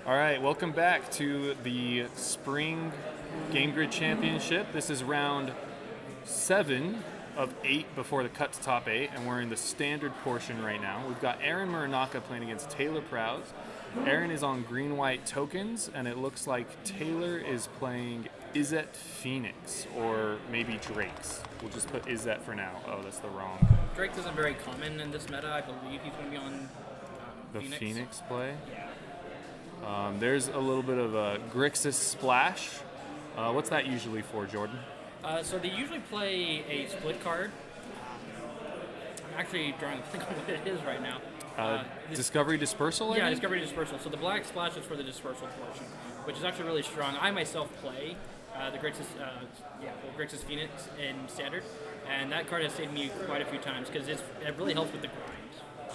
All right, welcome back to the Spring Game Grid Championship. This is round 7 of 8 before the cut to top 8, and we're in the standard portion right now. We've got Aaron Muranaka playing against Taylor Prowse. Aaron is on green-white tokens, and it looks like Taylor is playing Izzet Phoenix, or maybe Drake's. We'll just put Izzet for now. Oh, that's the wrong. Drake isn't very common in this meta. I believe he's going to be on The Phoenix play. Yeah. There's a little bit of a Grixis Splash. What's that usually for, Jordan? So they usually play a split card. I'm actually trying to think of what it is right now. Discovery Dispersal? I Yeah, think? Discovery Dispersal. So the black splash is for the dispersal portion, which is actually really strong. I myself play the Grixis Phoenix in Standard, and that card has saved me quite a few times because it really helps with the grind.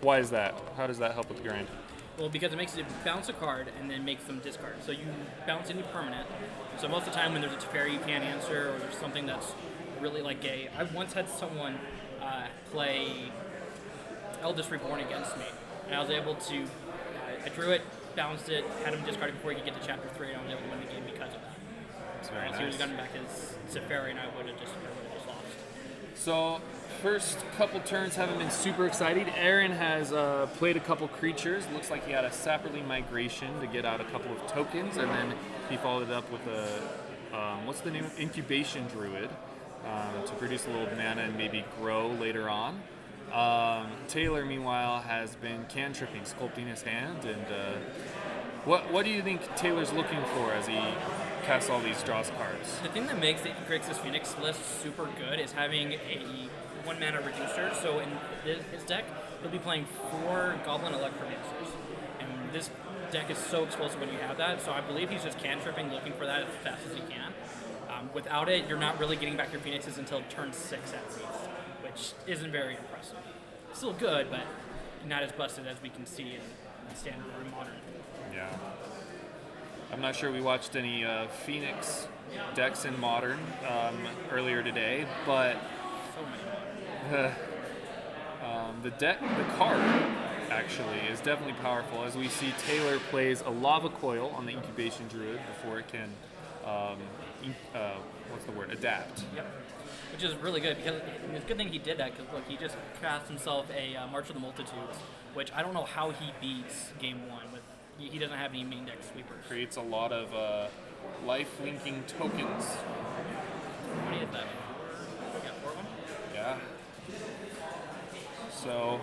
Why is that? How does that help with the grind? Well, because it makes it bounce a card and then makes them discard. So you bounce any permanent. So most of the time when there's a Teferi you can't answer, or there's something that's really like gay. I once had someone play Eldest Reborn against me, and I was able to. I drew it, bounced it, had him discard it before he could get to Chapter 3, and I was able to win the game because of that. It's very Else he would nice. have gotten back his Teferi, and I would have just lost. So, first couple turns haven't been super exciting. Aaron has played a couple creatures. Looks like he had a Saproly Migration to get out a couple of tokens, and then he followed it up with a, what's the name? Incubation Druid to produce a little mana and maybe grow later on. Taylor, meanwhile, has been cantripping, sculpting his hand, and what do you think Taylor's looking for as he casts all these draws cards? The thing that makes the Grixis Phoenix list super good is having a 1 mana reducer. So in his deck, he'll be playing 4 Goblin Electromancers. And this deck is so explosive when you have that, so I believe he's just cantripping, looking for that as fast as he can. Without it, you're not really getting back your Phoenixes until turn 6 at least, which isn't very impressive. Still good, but not as busted as we can see in Standard or Modern. Yeah. I'm not sure we watched any Phoenix decks in Modern earlier today, but So many Modern. the card actually is definitely powerful. As we see, Taylor plays a Lava Coil on the Incubation Druid before it can, adapt. Yep. Which is really good because it's a good thing he did that because look, he just cast himself a March of the Multitudes, which I don't know how he beats game 1 with. He doesn't have any main deck sweepers. Creates a lot of life-linking tokens. How many is that? 4 of them? Yeah. So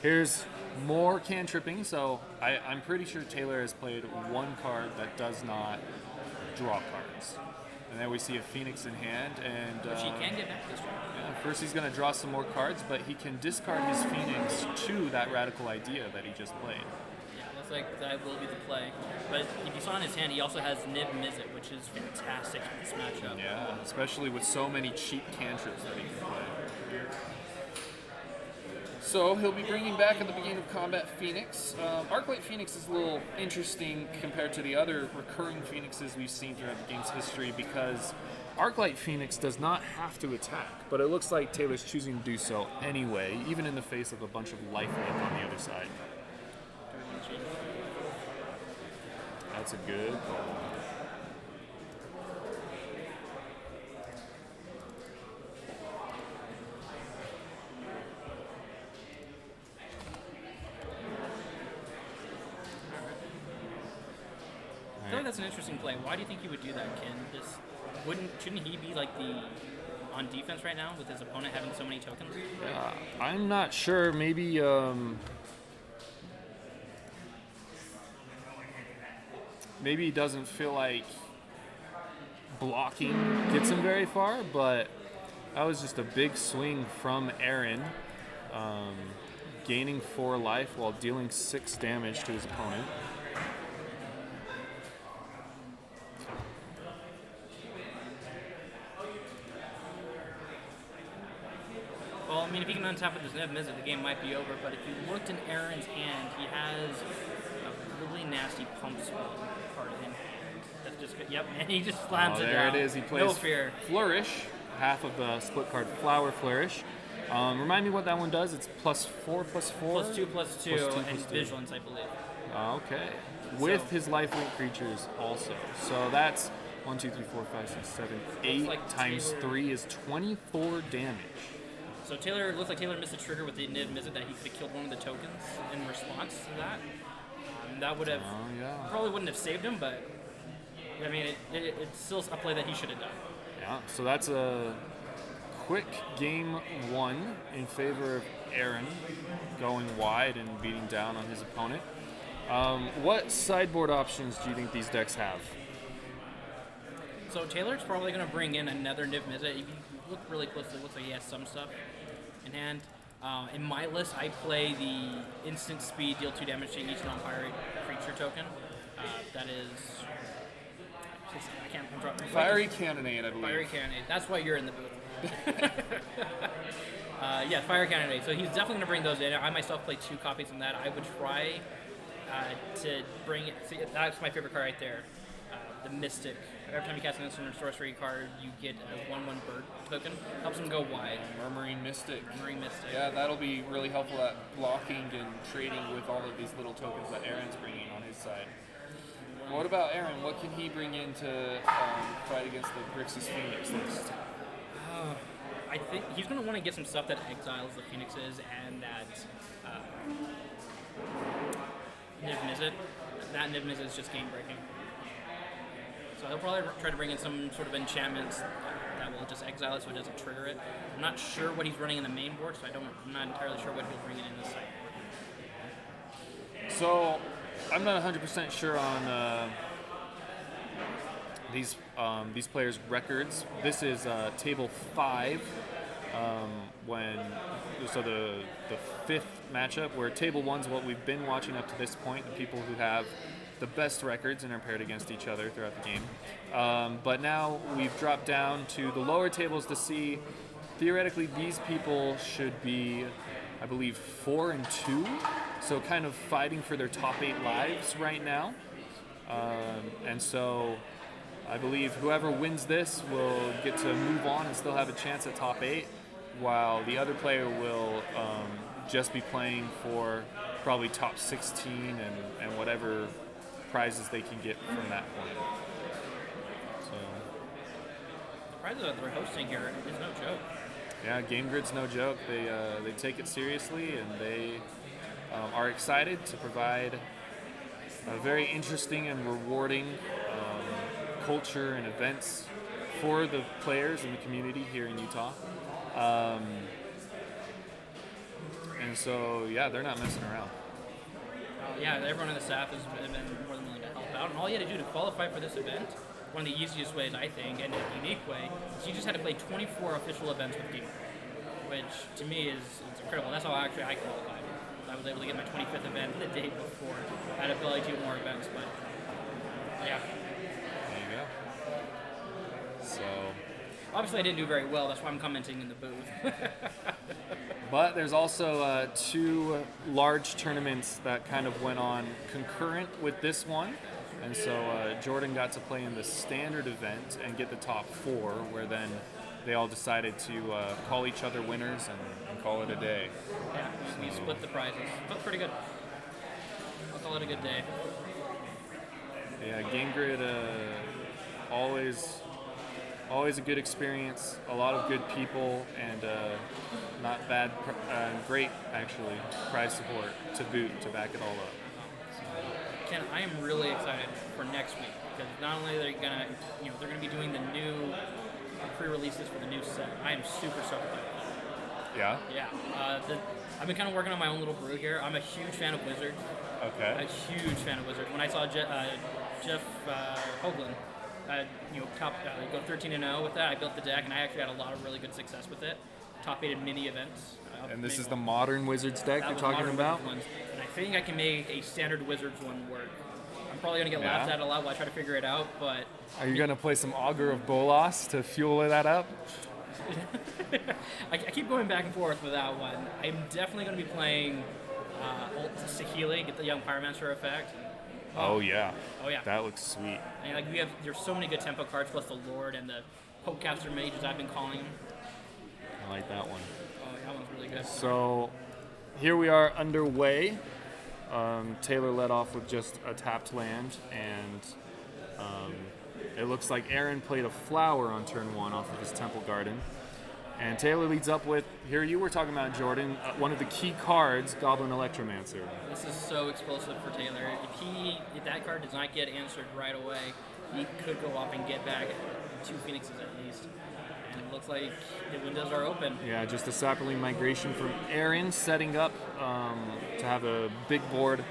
here's more cantripping. So I'm pretty sure Taylor has played 1 card that does not draw cards. And then we see a Phoenix in hand, and Which he can get back this round. yeah, first he's going to draw some more cards, but he can discard his Phoenix to that Radical Idea that he just played. Yeah, looks like that will be the play. But if you saw in his hand, he also has Nib Mizzet, which is fantastic for this matchup. Yeah, especially with so many cheap cantrips that he can play. So he'll be bringing back at the beginning of combat Phoenix. Arclight Phoenix is a little interesting compared to the other recurring Phoenixes we've seen throughout the game's history because Arclight Phoenix does not have to attack, but it looks like Taylor's choosing to do so anyway, even in the face of a bunch of lifelink on the other side. That's a good call. I feel like that's an interesting play. Why do you think he would do that, Ken? Shouldn't he be like on defense right now with his opponent having so many tokens? I'm not sure. Maybe maybe he doesn't feel like blocking gets him very far, but that was just a big swing from Aaron, gaining 4 life while dealing 6 damage to his opponent. Well, I mean, if he can untap with his Nib Mizzet, the game might be over. But if you looked in Aaron's hand, he has a really nasty Pump Spell card in hand. That's just good. Yep, and he just slams it There down. it is. He plays No fear. Flourish, half of the split card Flower Flourish. Remind me what that one does. It's +4/+4. +2/+2 +2/+2. and Vigilance, I believe. Okay. with So- his lifelink creatures also. So that's 1, 2, 3, 4, 5, 6, 7, 8 like times Taylor- 3 is 24 damage. So Taylor looks like Taylor missed a trigger with the Niv Mizzet that he could have killed one of the tokens in response to that. That would have Oh, yeah. probably wouldn't have saved him, but I mean it's still a play that he should have done. Yeah, so that's a quick game 1 in favor of Aaron, going wide and beating down on his opponent. What sideboard options do you think these decks have? So Taylor's probably going to bring in another Niv Mizzet. If you look really closely, it looks like he has some stuff in hand. In my list, I play the instant speed, deal 2 damage to each non-pirate creature token. That is... I can't... I'm dropping... Fiery Cannonade, I believe. Fiery Cannonade. That's why you're in the booth. Yeah, Fire Cannonade. So he's definitely going to bring those in. I myself play 2 copies of that. I would try to bring it... See, that's my favorite card right there. The Mystic. Every time you cast an instant or sorcery card, you get a 1/1 bird token. Helps him go wide. Murmuring Mystic. Murmuring Mystic. Yeah, that'll be really helpful at blocking and trading with all of these little tokens that Aaron's bringing on his side. What about Aaron? What can he bring in to fight against the Grixis Phoenix list? I think he's going to want to get some stuff that exiles the Phoenixes and that Niv Mizzet. That Niv Mizzet is just game breaking. So he'll probably try to bring in some sort of enchantments that will just exile it so it doesn't trigger it. I'm not sure what he's running in the main board, so I'm not entirely sure what he'll bring in this sideboard. So, I'm not 100% sure on these players' records. This is table 5. The 5th matchup, where table 1's what we've been watching up to this point, the people who have the best records and are paired against each other throughout the game. But now we've dropped down to the lower tables to see, theoretically, these people should be, I believe, 4 and 2, so kind of fighting for their top 8 lives right now. And so I believe whoever wins this will get to move on and still have a chance at top 8, while the other player will just be playing for probably top 16 and whatever prizes they can get from that point. So, The prizes that they're hosting here is no joke. yeah, Game Grid's no joke. They take it seriously, and they are excited to provide a very interesting and rewarding culture and events for the players and the community here in Utah. And so, yeah, they're not messing around. Yeah, everyone on the staff has been more than willing to help out. And all you had to do to qualify for this event, one of the easiest ways, I think, and a unique way, is you just had to play 24 official events with Game, which to me is incredible. That's how I qualified. I was able to get my 25th event the day before. I had to play 2 more events, but yeah. There you go. So, Obviously, I didn't do very well. That's why I'm commenting in the booth. but there's also 2 large tournaments that kind of went on concurrent with this one. And so Jordan got to play in the standard event and get the top 4, where then they all decided to call each other winners and call it a day. Yeah, we split the prizes. Felt pretty good. I'll call it a good day. Yeah, Game Grid, always a good experience. A lot of good people and not bad, great actually prize support to boot to back it all up. Ken, I am really excited for next week because not only are they gonna, they're gonna be doing the new pre-releases for the new set. I am super stoked about that. Yeah. Yeah. I've been kind of working on my own little brew here. I'm a huge fan of Wizards. Okay. A huge fan of Wizards. When I saw Jeff Hoagland, go 13-0 with that, I built the deck, and I actually had a lot of really good success with it. Top 8 in mini events. And this is the modern Wizards deck That you're was talking modern about? Wizards ones. And I think I can make a standard Wizards one work. I'm probably going to get laughed at a lot while I try to figure it out, but... Are you going to play some Augur of Bolas to fuel that up? I keep going back and forth with that one. I'm definitely going to be playing Saheeli, get the Young Pyromancer effect. Oh yeah. Oh yeah. That looks sweet. And there's so many good tempo cards, plus the Lord and the Pokecaster Mages I've been calling them. I like that one. Oh, that one's really good. So here we are underway Taylor led off with just a tapped land, and it looks like Aaron played a flower on turn 1 off of his Temple Garden. And Taylor leads up with, here you were talking about, Jordan, one of the key cards, Goblin Electromancer. This is so explosive for Taylor. If that card does not get answered right away, he could go off and get back 2 Phoenixes at least. And it looks like the windows are open. Yeah, just a Saproling Migration from Aaron, setting up to have a big board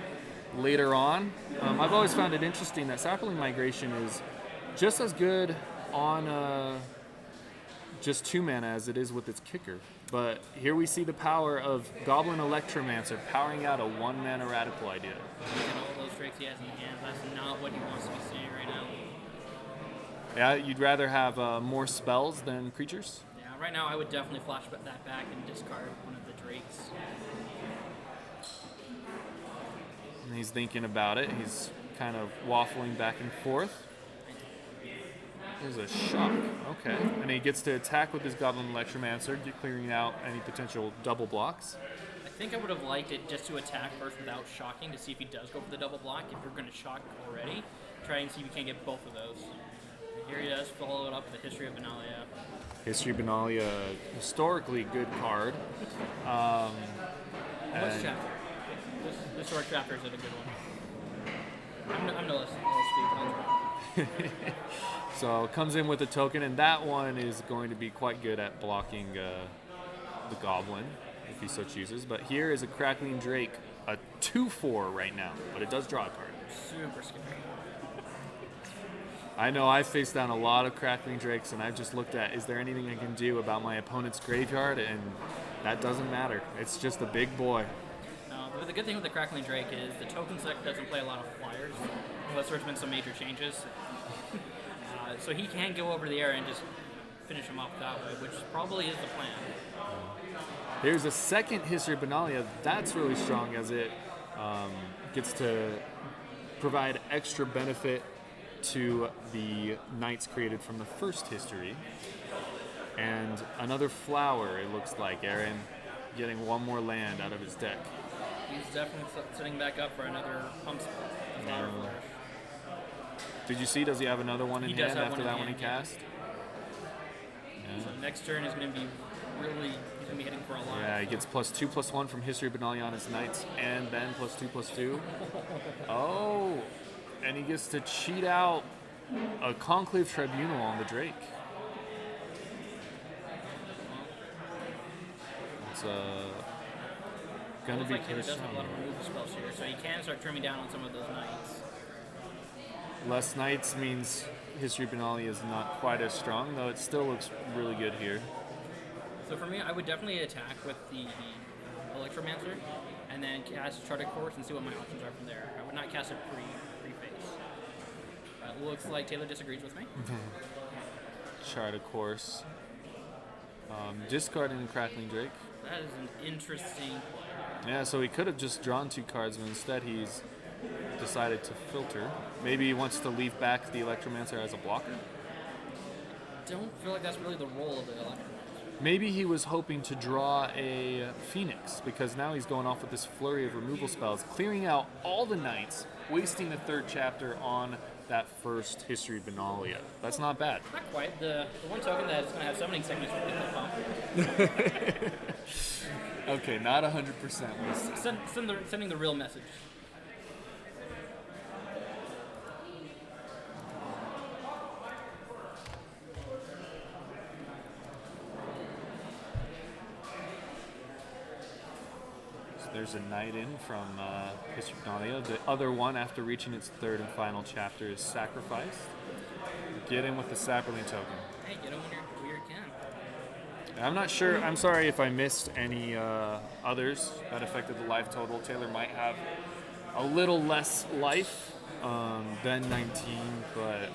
later on. I've always found it interesting that Saproling Migration is just as good on just 2 mana as it is with its kicker. But here we see the power of Goblin Electromancer powering out a 1 mana Radical Idea. And all those tricks he has in hand, that's not what he wants to be seeing right now. Yeah, you'd rather have more spells than creatures? Yeah, right now I would definitely flash that back and discard one of the Drakes. And he's thinking about it. He's kind of waffling back and forth. There's a shock. Okay. And he gets to attack with his Goblin Electromancer, clearing out any potential double blocks. I think I would have liked it just to attack first without shocking to see if he does go for the double block. If you're going to shock already, try and see if you can get both of those. Here he does follow it up with the History of Benalia. History of Benalia, historically good card. What's chapter? This short chapter is a good one. I'm no less speed. So comes in with a token, and that one is going to be quite good at blocking the Goblin, if he so chooses. But here is a Crackling Drake, a 2/4 right now, but it does draw a card. Super scary. I know I've faced down a lot of Crackling Drakes, and I've just looked at, is there anything I can do about my opponent's graveyard? And that doesn't matter. It's just a big boy. But the good thing with the Crackling Drake is the token select doesn't play a lot of flyers, unless there's been some major changes. So he can go over the air and just finish him off that way, which probably is the plan. There's a second History of Benalia. That's really strong as it gets to provide extra benefit to the knights created from the first history. And another flower, it looks like. Aaron getting one more land out of his deck. He's definitely setting back up for another pump spell. Flower flourish. Did you see, does he have another one in He does hand have after one in that one he hand, yeah. cast? So next turn is going to be really, he's going to be hitting for a lot. Yeah, he gets +2/+1 from History of Benalia on his knights, and then +2/+2. Oh, and he gets to cheat out a Conclave Tribunal on the Drake. It's gonna Looks be like Taylor pretty does have a lot strong. of removal spells here, so he can start trimming down on some of those knights. Less knights means History of Benalia is not quite as strong, though it still looks really good here. So for me, I would definitely attack with the Electromancer, and then cast Charted Course and see what my options are from there. I would not cast it pre-phase. Looks like Taylor disagrees with me. Chart, of course. Discarding the Crackling Drake. That is an interesting play. Yeah, so he could have just drawn 2 cards, but instead he's decided to filter. Maybe he wants to leave back the Electromancer as a blocker. Don't feel like that's really the role of the Electromancer. Maybe he was hoping to draw a Phoenix, because now he's going off with this flurry of removal spells, clearing out all the knights, wasting the 3rd chapter on that first History of Benalia. That's not bad. Not quite. The one token that is going to have summoning sickness will get the pump. Okay, not 100%. Sending the real message. There's a knight in from History of Benalia. The other one, after reaching its 3rd and final chapter, is sacrificed. Get in with the Saproling token. Hey, get him when you can. I'm not sure. I'm sorry if I missed any others that affected the life total. Taylor might have a little less life than 19, but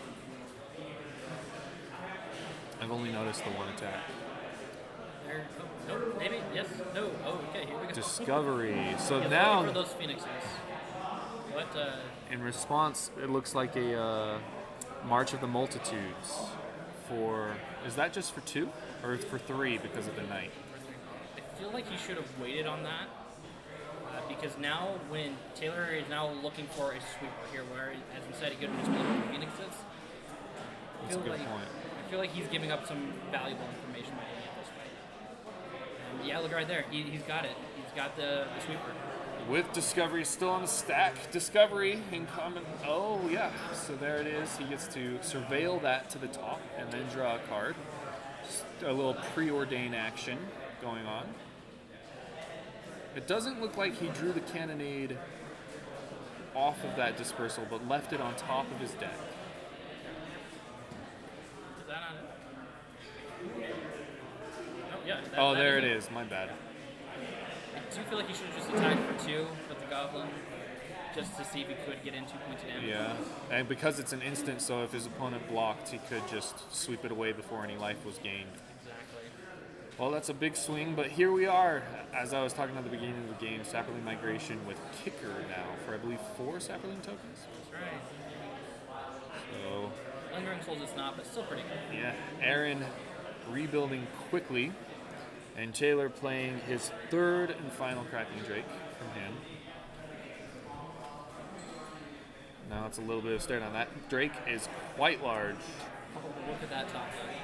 I've only noticed the one attack. There, no, maybe, yes, no. Oh, okay, here we go. Discovery. So Yeah, now, for those Phoenixes. What, in response, it looks like a March of the Multitudes. Is that just for 2? Or it's for 3 because of the knight? I feel like he should have waited on that. because now when Taylor is now looking for a sweeper here, where as we said, he could have just played with Phoenixes. That's a good point. I feel like he's giving up some valuable information by doing it this way. And yeah, look right there. He's got it. He's got the sweeper. With Discovery still on the stack. Discovery in common. Oh, yeah. So there it is. He gets to surveil that to the top and then draw a card. Just a little preordained action going on. It doesn't look like he drew the Cannonade off of that dispersal, but left it on top of his deck. Is that on it? Oh, yeah. Oh, there it is. My bad. I do feel like he should have just attacked for 2 with the Goblin, just to see if he could get in 2 points of damage. Yeah, and because it's an instant, so if his opponent blocked, he could just sweep it away before any life was gained. Exactly. Well, that's a big swing, but here we are. As I was talking at the beginning of the game, Saproling Migration with Kicker now for, I believe, 4 Saproling tokens. That's right. So, Lingering Souls it's not, but still pretty good. yeah, Aaron rebuilding quickly, and Taylor playing his 3rd and final Cracking Drake from hand. Now it's a little bit of stare down. That Drake is quite large. Oh, look at that top side.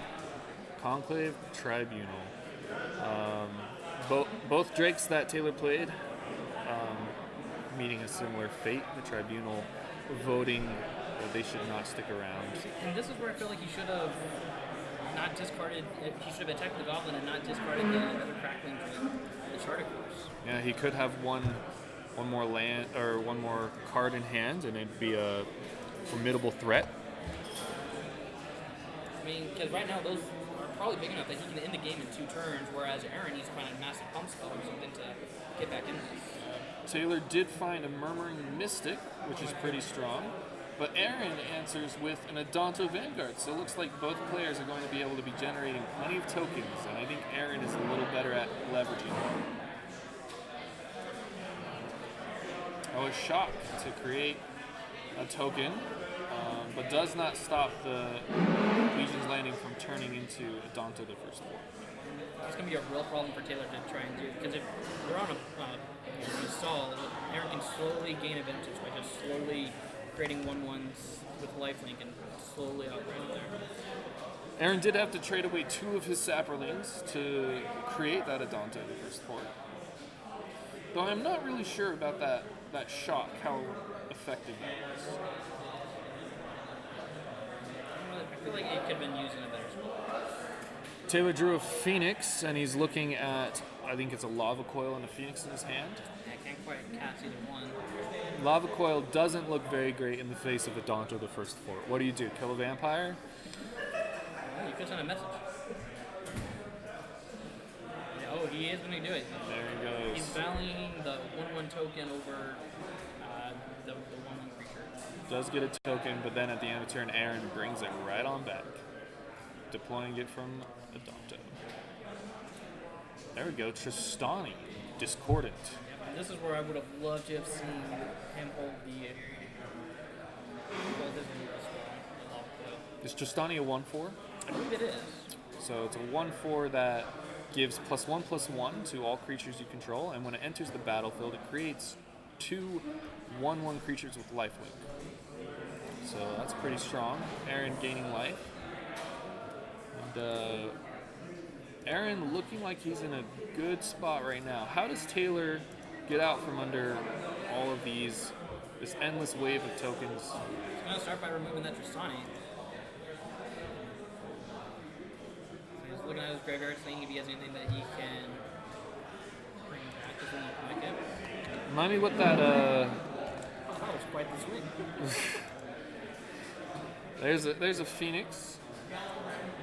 Conclave Tribunal. Both Drakes that Taylor played meeting a similar fate. The Tribunal voting that they should not stick around. And this is where I feel like he should have not discarded. He should have attacked the Goblin and not discarded the other Crackling Drake, the Charter Course. Yeah, he could have one more land or one more card in hand, and it'd be a formidable threat. I mean, because right now those are probably big enough that he can end the game in 2 turns, whereas Aaron needs to find a massive pump spell or something to get back in this. Taylor did find a Murmuring Mystic, which is pretty strong, but Aaron answers with an Adonto Vanguard, so it looks like both players are going to be able to be generating plenty of tokens, and I think Aaron is a little better at leveraging them. Oh, a shock to create a token, but does not stop the Legion's Landing from turning into Adonto the first 4. It's going to be a real problem for Taylor to try and do, because if we're on a stall, Aaron can slowly gain advantage by just slowly creating 1/1s with lifelink and slowly outrun there. Aaron did have to trade away 2 of his Saprolings to create that Adonto the first 4. Though I'm not really sure about that shock, how effective that was. I feel like it could have been used in a better spot. Taylor drew a Phoenix, and he's looking at, I think it's a Lava Coil and a Phoenix in his hand. I can't quite cast either one. Lava Coil doesn't look very great in the face of Adonto the first 4. What do? Kill a vampire? Oh, you could send a message. Oh, he is going to do it. There he goes. He's valuing the 1/1 token over the 1/1 creature. Does get a token, but then at the end of turn, Aaron brings it right on back, deploying it from Adonto. There we go, Tristani, Discordant. Yep, this is where I would have loved to have seen him hold the Lava Coil. Is Tristani a 1/4? I believe it is. So it's a 1/4 that gives +1/+1 to all creatures you control, and when it enters the battlefield, it creates 2 1/1 creatures with lifelink. So that's pretty strong. Aaron gaining life. And Aaron looking like he's in a good spot right now. How does Taylor get out from under all of this endless wave of tokens? He's going to start by removing that Tristani. So he's looking at his graveyard, seeing if he has anything that he can bring back to the wicket. Remind me what that, Oh, that was quite the swing. there's a Phoenix.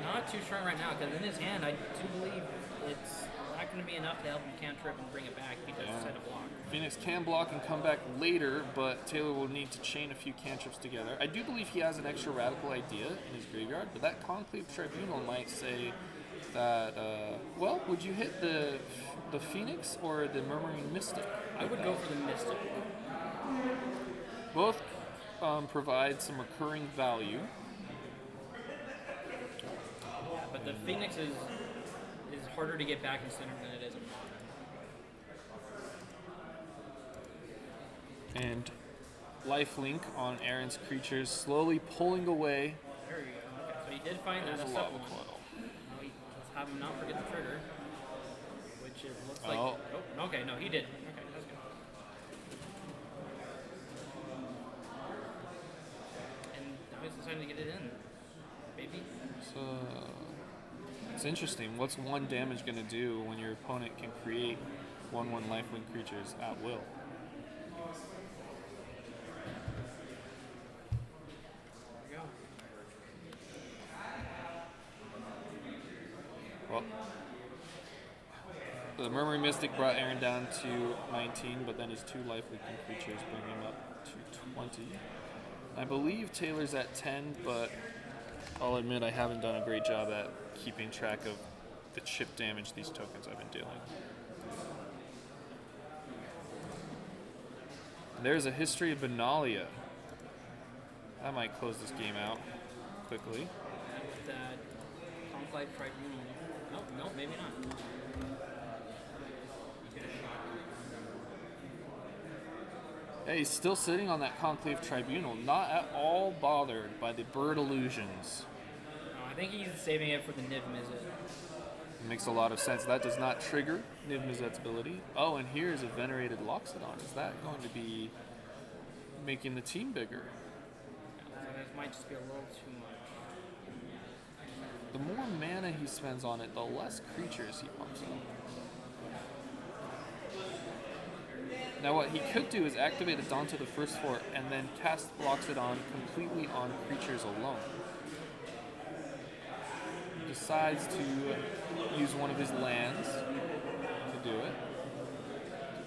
Not too strong right now, because in his hand, I do believe it's not going to be enough to help him cantrip and bring it back if he does decide to block. Phoenix can block and come back later, but Taylor will need to chain a few cantrips together. I do believe he has an extra radical idea in his graveyard, but that Conclave Tribunal might say that, well, would you hit the Phoenix or the Murmuring Mystic? I would go for the Mystic. Both provide some recurring value. But the Phoenix is harder to get back in center than it is in And lifelink on Aaron's creatures, slowly pulling away. There we go. Okay, so he did find that There's a stuff lava one. coil. Let's have him not forget the trigger. Which it looks like. Oh. Oh, okay, no, he did. Okay, that's good. And now he's deciding to get it in. Baby. So it's interesting. What's one damage going to do when your opponent can create 1/1 lifelink creatures at will? There we go. Well, the Murmuring Mystic brought Aaron down to 19, but then his 2 lifelink creatures bring him up to 20. I believe Taylor's at 10, but I'll admit I haven't done a great job at keeping track of the chip damage these tokens I've been dealing. There's a history of Benalia. That might close this game out quickly. That Conclave Tribunal. No, maybe not. Hey, he's still sitting on that Conclave Tribunal, not at all bothered by the bird illusions. No, I think he's saving it for the Niv Mizzet. It makes a lot of sense. That does not trigger Niv Mizzet's ability. Oh, and here's a Venerated Loxodon. Is that going to be making the team bigger? So this might just be a little too much. The more mana he spends on it, the less creatures he pumps out. Now what he could do is activate Adonto the first floor and then cast Loxodon completely on creatures alone. He decides to use one of his lands to do it.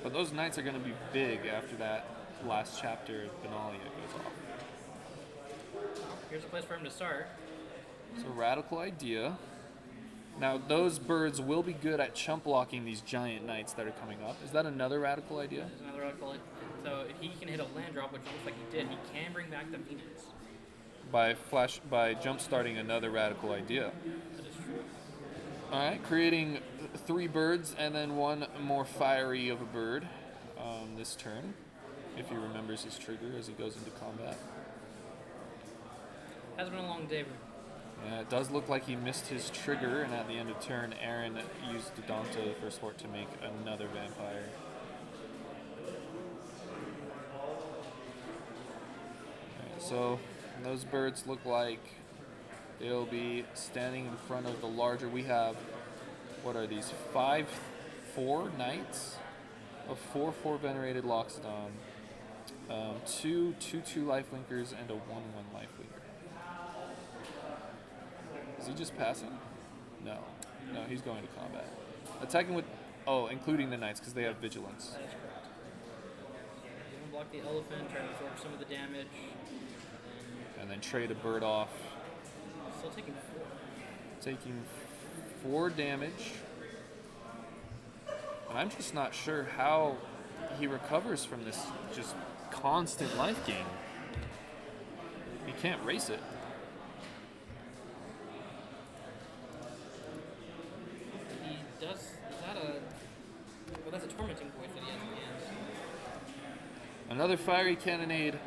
But those knights are going to be big after that last chapter of Benalia goes off. Here's a place for him to start. So radical idea. Now those birds will be good at chump blocking these giant knights that are coming up. Is that another radical idea? There's another article. So if he can hit a land drop, which looks like he did, he can bring back the Phoenix. By jump starting another radical idea. That is true. Alright, creating 3 birds and then 1 more fiery of a bird this turn, if he remembers his trigger as he goes into combat. Has been a long day. Yeah, it does look like he missed his trigger, and at the end of turn, Aaron used Adonto for sport to make another vampire. Alright, so those birds look like they'll be standing in front of the larger. We have, what are these? 5/4 knights, a 4/4 venerated Loxodon, 2 2/2 lifelinkers, and a 1/1 lifelinker. Is he just passing? No. No, he's going to combat. Attacking with... Oh, including the knights, because they have vigilance. That is correct. He's gonna block the elephant, try to absorb some of the damage. And then trade a bird off. Still taking 4. Taking 4 damage. And I'm just not sure how he recovers from this just constant life gain. He can't race it. He does. Is that a. Well, that's a tormenting voice that he has in hand. Another fiery cannonade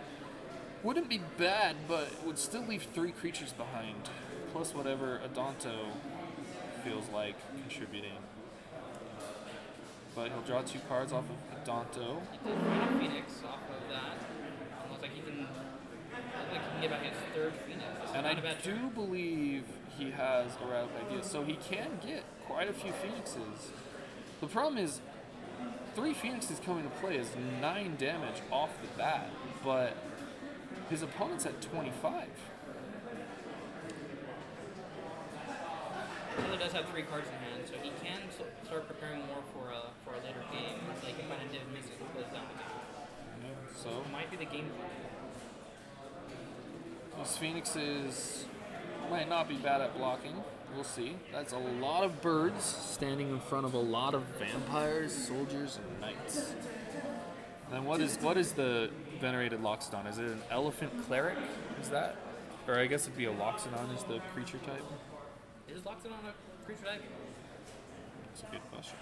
wouldn't be bad, but would still leave 3 creatures behind, plus whatever Adonto feels like contributing. But he'll draw 2 cards off of Adonto. He could find a Phoenix off of that. It looks like he can. Looks like he can get back his 3rd Phoenix. This is And not I a bad do turn. believe he has a radical idea, so he can get quite a few Phoenixes. The problem is, 3 Phoenixes coming to play is 9 damage off the bat, but his opponent's at 25. Taylor does have 3 cards in hand, so he can start preparing more for a later game. So he can find a Niv Mizzet and close down the game. So It might be the game. these Phoenixes might not be bad at blocking. We'll see. That's a lot of birds standing in front of a lot of vampires, soldiers, and knights. Then what is the venerated Loxodon? Is it an elephant cleric? Is that? Or I guess it'd be a Loxodon is the creature type. Is Loxodon a creature type? That's a good question.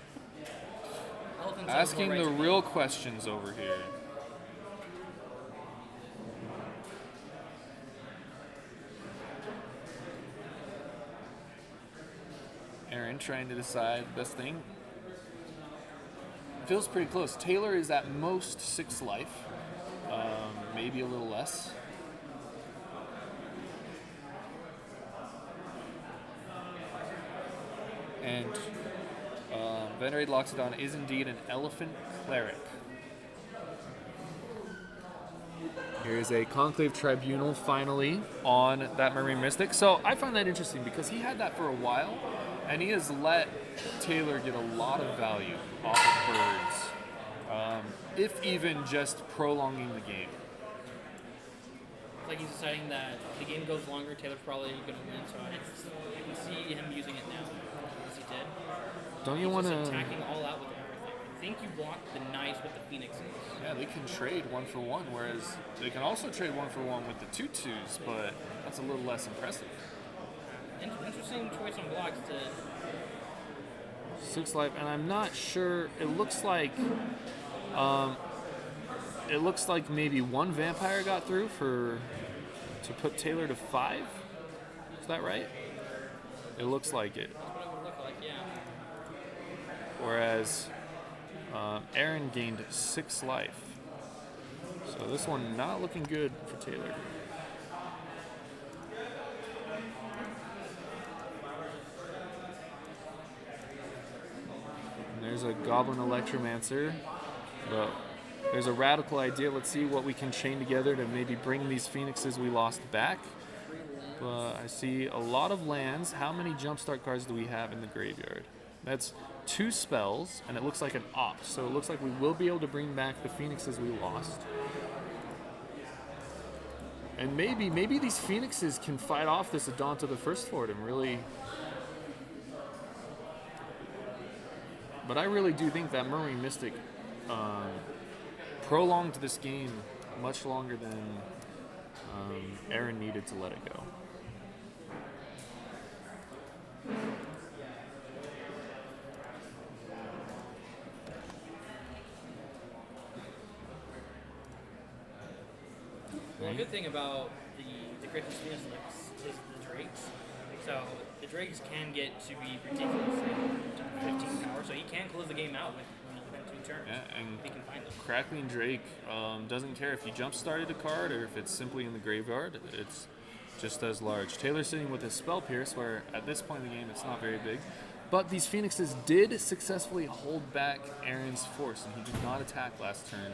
Elephants Asking have the more real questions over here. Aaron trying to decide the best thing. Feels pretty close. Taylor is at most 6 life, maybe a little less. And Venerated Loxodon is indeed an Elephant Cleric. Here's a Conclave Tribunal finally on that Marine Mystic. So I find that interesting because he had that for a while, and he has let Taylor get a lot of value off of birds, if even just prolonging the game. It's like he's deciding that the game goes longer, Taylor's probably going to win, so I can see him using it now, as he did. Don't you He's want just to... attacking all out with everything. I think you block the Knights with the Phoenixes. Yeah, they can trade 1-for-1, whereas they can also trade 1-for-1 with the 2/2s, but that's a little less impressive. Interesting choice on blocks to... 6 life, and I'm not sure. It looks like maybe 1 vampire got through to put Taylor to 5. Is that right? It looks like it. That's what it would look like, yeah. Whereas Aaron gained 6 life. So this one not looking good for Taylor. And there's a Goblin Electromancer. But there's a radical idea. Let's see what we can chain together to maybe bring these Phoenixes we lost back. But I see a lot of lands. How many jumpstart cards do we have in the graveyard? That's 2 spells, and it looks like an opt. So it looks like we will be able to bring back the Phoenixes we lost. And maybe these Phoenixes can fight off this Adonta the First Lord and really... But I really do think that Marine Mystic prolonged this game much longer than Aaron needed to let it go. Well, a good thing about the Griffin Phoenix is the Drakes. So the Drakes can get to be ridiculously 15 power, so he can close the game out within 2 turns. Yeah, and he can find them. Crackling Drake doesn't care if you jump started a card or if it's simply in the graveyard. It's just as large. Taylor's sitting with his Spell Pierce, where at this point in the game it's not very big. But these Phoenixes did successfully hold back Aaron's force, and he did not attack last turn.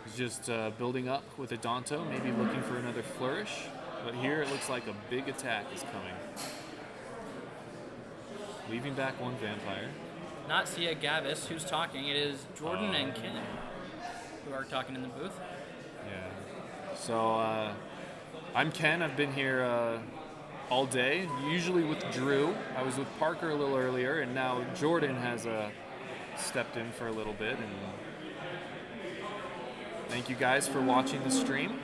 He's just building up with a Adonto, maybe looking for another Flourish. But here it looks like a big attack is coming. Leaving back 1 Vampire. Not Sia Gavis who's talking. It is Jordan and Ken who are talking in the booth. Yeah. So I'm Ken. I've been here all day, usually with Drew. I was with Parker a little earlier, and now Jordan has stepped in for a little bit. And thank you guys for watching the stream.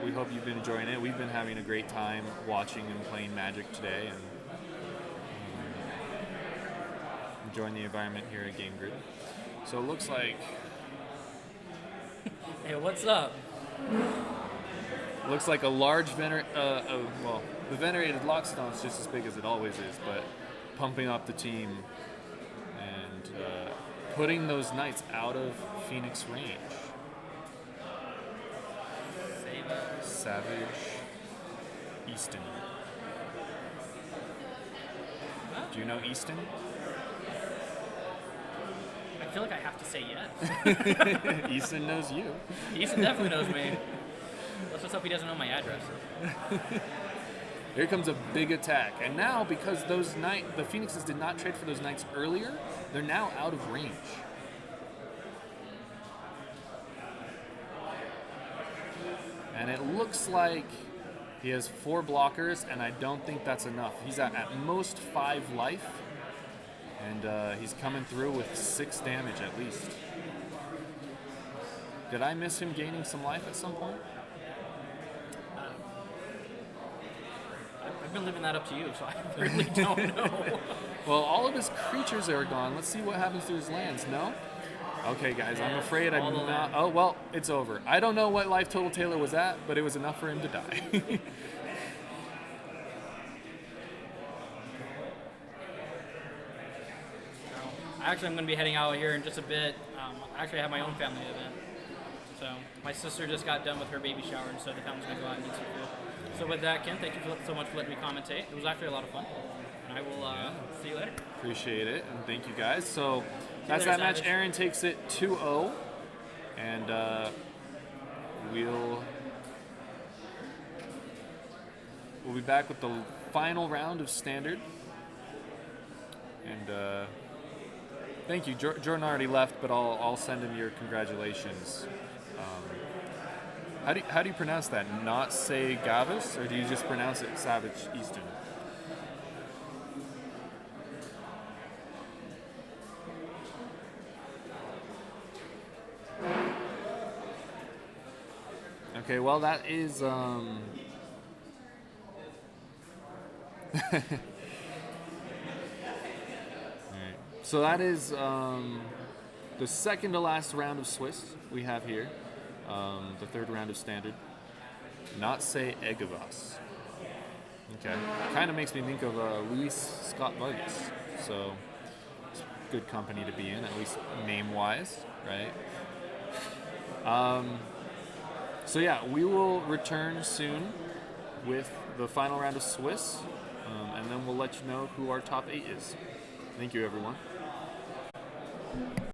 We hope you've been enjoying it. We've been having a great time watching and playing Magic today, and enjoying the environment here at Game Grid. So it looks like... Hey, what's up? Looks like a large well, the Venerated Loxodon is just as big as it always is, but pumping up the team and putting those Knights out of Phoenix range. Savage Easton. Do you know Easton? I feel like I have to say yes. Easton knows you. Easton definitely knows me. Let's just hope he doesn't know my address. Here comes a big attack. And now, because the Phoenixes did not trade for those Knights earlier, they're now out of range. And it looks like he has 4 blockers, and I don't think that's enough. He's at most 5 life, and he's coming through with 6 damage at least. Did I miss him gaining some life at some point? I've been leaving that up to you, so I really don't know. Well, all of his creatures are gone. Let's see what happens to his lands. No? Okay, guys, I'm afraid I'm not... Oh, well, it's over. I don't know what life total Taylor was at, but it was enough for him to die. Actually, I'm going to be heading out here in just a bit. Actually, I have my own family event. So my sister just got done with her baby shower, and so the family's going to go out and eat some food. So with that, Ken, thank you so much for letting me commentate. It was actually a lot of fun. And I will see you later. Appreciate it, and thank you guys. So that's later, that match. Savage. Aaron takes it 2-0, and we'll be back with the final round of standard. And thank you. Jordan already left, but I'll send him your congratulations. How do you pronounce that? Not say Gavis, or do you just pronounce it Savage Easton? Okay, well that is Alright. So that is the second to last round of Swiss we have here. The third round of standard. Not say Egevas. Okay. Kind of makes me think of Luis Scott Vargas. So it's good company to be in, at least name-wise, right? So yeah, we will return soon with the final round of Swiss, and then we'll let you know who our top 8 is. Thank you, everyone.